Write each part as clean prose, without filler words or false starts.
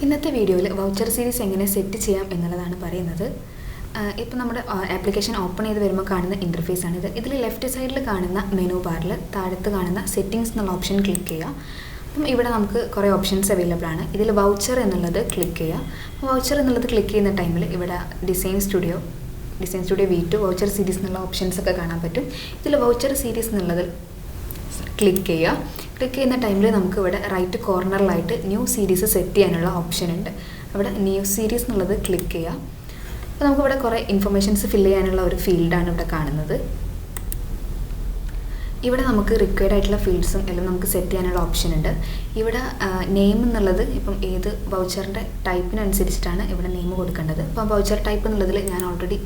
ഇന്നത്തെ വീഡിയോയിൽ voucher series എങ്ങനെ സെറ്റ് ചെയ്യാം എന്നുള്ളതാണ് പറയുന്നത്. ഇപ്പോൾ നമ്മുടെ ആപ്ലിക്കേഷൻ ഓപ്പൺ ചെയ്ത് വരുമ്പോൾ കാണുന്ന ഇൻ്റർഫേസ് ആണിത്. ഇതിൽ ലെഫ്റ്റ് സൈഡിൽ കാണുന്ന മെനു ബാറിൽ താഴത്ത് കാണുന്ന സെറ്റിംഗ്സ് എന്നുള്ള ഓപ്ഷൻ ക്ലിക്ക് ചെയ്യുക. അപ്പം ഇവിടെ നമുക്ക് കുറേ ഓപ്ഷൻസ് അവൈലബിൾ ആണ്. ഇതിൽ വൗച്ചർ എന്നുള്ളത് ക്ലിക്ക് ചെയ്യുക. അപ്പോൾ വൗച്ചർ എന്നുള്ളത് ക്ലിക്ക് ചെയ്യുന്ന ടൈമിൽ ഇവിടെ design studio V2 voucher series എന്നുള്ള ഓപ്ഷൻസ് ഒക്കെ കാണാൻ പറ്റും. ഇതിൽ വൗച്ചർ സീരീസ് എന്നുള്ളത് ക്ലിക്ക് ചെയ്യുന്ന ടൈമിൽ നമുക്ക് ഇവിടെ റൈറ്റ് കോർണറിലായിട്ട് ന്യൂ സീരീസ് സെറ്റ് ചെയ്യാനുള്ള ഓപ്ഷൻ ഉണ്ട്. അവിടെ ന്യൂ സീരീസ് എന്നുള്ളത് ക്ലിക്ക് ചെയ്യുക. അപ്പോൾ നമുക്കിവിടെ കുറേ ഇൻഫർമേഷൻസ് ഫില്ല് ചെയ്യാനുള്ള ഒരു ഫീൽഡാണ് ഇവിടെ കാണുന്നത്. ഇവിടെ നമുക്ക് റിക്വയർഡ് ആയിട്ടുള്ള ഫീൽഡ്സും എല്ലാം നമുക്ക് സെറ്റ് ചെയ്യാനുള്ള ഓപ്ഷൻ ഉണ്ട്. ഇവിടെ നെയിം എന്നുള്ളത് ഇപ്പം ഏത് വൗച്ചറിൻ്റെ ടൈപ്പിനനുസരിച്ചിട്ടാണ് ഇവിടെ നെയിം കൊടുക്കേണ്ടത്. അപ്പോൾ വൗച്ചർ ടൈപ്പ് എന്നുള്ളതിൽ ഞാൻ ഓൾറെഡി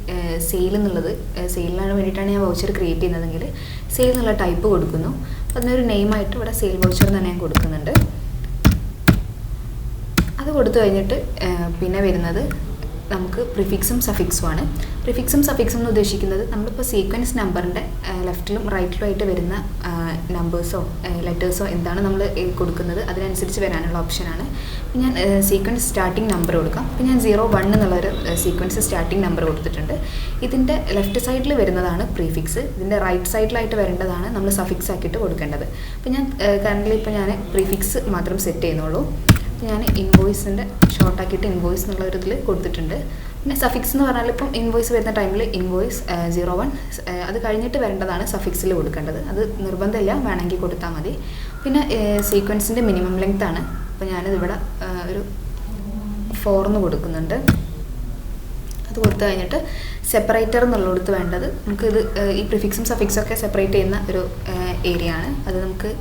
സെയിലിനാണ് വേണ്ടിയിട്ടാണ് ഞാൻ വൗച്ചർ ക്രിയേറ്റ് ചെയ്യുന്നതെങ്കിൽ സെയിൽ എന്നുള്ള ടൈപ്പ് കൊടുക്കുന്നു. അപ്പോൾ അതിനൊരു നെയിമായിട്ട് ഇവിടെ സെയിൽ വൗച്ചർ തന്നെ ഞാൻ കൊടുക്കുന്നുണ്ട്. അത് കൊടുത്തു കഴിഞ്ഞിട്ട് പിന്നെ വരുന്നത് നമുക്ക് പ്രിഫിക്സും സഫിക്സുമാണ്. പ്രിഫിക്സും സഫിക്സും എന്ന് ഉദ്ദേശിക്കുന്നത് നമ്മളിപ്പോൾ സീക്വൻസ് നമ്പറിൻ്റെ ലെഫ്റ്റിലും റൈറ്റിലും ആയിട്ട് വരുന്ന നമ്പേഴ്സോ ലെറ്റേഴ്സോ എന്താണ് നമ്മൾ കൊടുക്കുന്നത് അതിനനുസരിച്ച് വരാനുള്ള ഓപ്ഷനാണ്. അപ്പോൾ ഞാൻ സീക്വൻസ് സ്റ്റാർട്ടിംഗ് നമ്പർ കൊടുക്കാം. അപ്പോൾ ഞാൻ 01 എന്നുള്ളൊരു സീക്വൻസ് സ്റ്റാർട്ടിംഗ് നമ്പർ കൊടുത്തിട്ടുണ്ട്. ഇതിൻ്റെ ലെഫ്റ്റ് സൈഡിൽ വരുന്നതാണ് പ്രീഫിക്സ്, ഇതിൻ്റെ റൈറ്റ് സൈഡിലായിട്ട് വരേണ്ടതാണ് നമ്മൾ സഫിക്സ് ആക്കിയിട്ട് കൊടുക്കേണ്ടത്. അപ്പോൾ ഞാൻ കറൻ്റ് ഇപ്പോൾ ഞാൻ പ്രീഫിക്സ് മാത്രം സെറ്റ് ചെയ്യുന്നുള്ളൂ. ഞാൻ ഇൻവോയ്സിൻ്റെ ഷോർട്ടാക്കിയിട്ട് ഇൻവോയ്സ് എന്നുള്ള ഒരു ഇതിൽ കൊടുത്തിട്ടുണ്ട്. പിന്നെ സഫിക്സ് എന്ന് പറഞ്ഞാൽ ഇപ്പം ഇൻവോയ്സ് വരുന്ന ടൈമിൽ ഇൻവോയ്സ് 01 അത് കഴിഞ്ഞിട്ട് വരേണ്ടതാണ് സഫിക്സിൽ കൊടുക്കേണ്ടത്. അത് നിർബന്ധമില്ല, വേണമെങ്കിൽ കൊടുത്താൽ മതി. പിന്നെ സീക്വൻസിൻ്റെ മിനിമം ലെങ്ത് ആണ്. അപ്പോൾ ഞാനിത് ഇവിടെ ഒരു 4 എന്ന് കൊടുക്കുന്നുണ്ട്. അത് കൊടുത്തു കഴിഞ്ഞിട്ട് സെപ്പറേറ്റർ എന്നുള്ളിടത്ത് വേണ്ടത് നമുക്കിത് ഈ പ്രിഫിക്സും സഫിക്സും ഒക്കെ സെപ്പറേറ്റ് ചെയ്യുന്ന ഒരു ഏരിയ ആണ്. അത് നമുക്ക്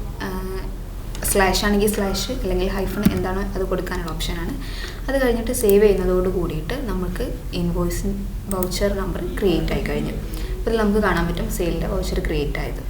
സ്ലാഷ് ആണെങ്കിൽ സ്ലാഷ് അല്ലെങ്കിൽ ഹൈഫൺ എന്താണോ അത് കൊടുക്കാനുള്ള ഓപ്ഷനാണ്. അത് കഴിഞ്ഞിട്ട് സേവ് ചെയ്യുന്നതോട് കൂടിയിട്ട് നമുക്ക് ഇൻവോയ്സ് വൗച്ചർ നമ്പർ ക്രിയേറ്റ് ആയി കഴിഞ്ഞു. അപ്പോൾ ഇതിൽ നമുക്ക് കാണാൻ പറ്റും സെയിലിൻ്റെ വൗച്ചർ ക്രിയേറ്റ് ആയത്.